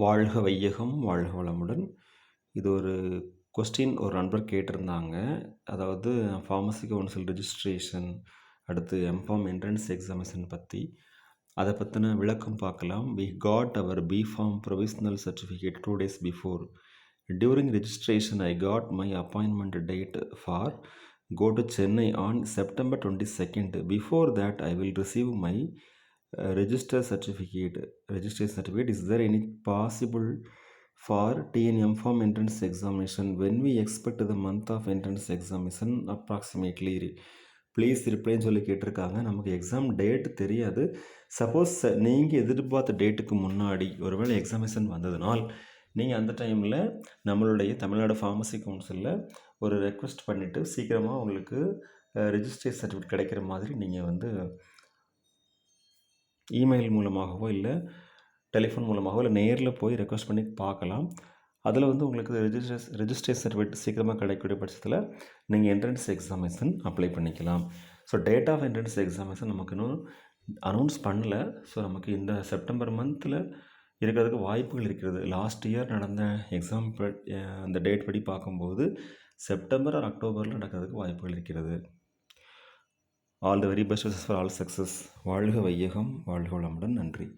வாழ்க வையகம் வாழ்க வளமுடன். இது ஒரு கொஸ்டின் ஒரு நண்பர் கேட்டிருந்தாங்க. அதாவது ஃபார்மசி கவுன்சில் ரெஜிஸ்ட்ரேஷன், அடுத்து எம்ஃபார்ம் என்ட்ரன்ஸ் எக்ஸாமினேஷன் பற்றி அதை பற்றின விளக்கம் பார்க்கலாம். We got our B Pharm provisional certificate 2 days before. During registration, I got my appointment date for go to Chennai on September 22nd. Before that, I will receive my register certificate. Registration certificate. Is there any possible for TNM form entrance examination? When we expect the month of entrance examination approximately? Please ரிப்ளைன்னு சொல்லி கேட்டிருக்காங்க. நமக்கு exam date தெரியாது. Suppose நீங்கள் எதிர்பார்த்த டேட்டுக்கு முன்னாடி ஒருவேளை எக்ஸாமினேஷன் வந்ததுனால் நீங்கள் அந்த டைமில் நம்மளுடைய தமிழ்நாடு ஃபார்மசி கவுன்சிலில் ஒரு ரெக்வெஸ்ட் பண்ணிவிட்டு சீக்கிரமாக உங்களுக்கு ரெஜிஸ்ட்ரேஷன் சர்டிஃபிகேட் கிடைக்கிற மாதிரி நீங்கள் வந்து இமெயில் மூலமாகவோ இல்லை டெலிஃபோன் மூலமாகவோ இல்லை நேரில் போய் ரெக்வெஸ்ட் பண்ணி பார்க்கலாம். அதில் வந்து உங்களுக்கு ரெஜிஸ்ட்ரேஷன் சர்டிஃபிகேட் சீக்கிரமாக கிடைக்கக்கூடிய பட்சத்தில் நீங்கள் என்ட்ரன்ஸ் எக்ஸாமினேஷன் அப்ளை பண்ணிக்கலாம். So date of entrance examination நமக்கு இன்னும் அனௌன்ஸ் பண்ணல. ஸோ நமக்கு இந்த செப்டம்பர் மந்தில் இருக்கிறதுக்கு வாய்ப்புகள் இருக்கிறது. லாஸ்ட் இயர் நடந்த எக்ஸாம் அந்த டேட் படி பார்க்கும்போது செப்டம்பர் ஆர் அக்டோபரில் நடக்கிறதுக்கு வாய்ப்புகள் இருக்கிறது. All the very best for all success. வாழ்க வையகம் வாழ்க வளமுடன். நன்றி.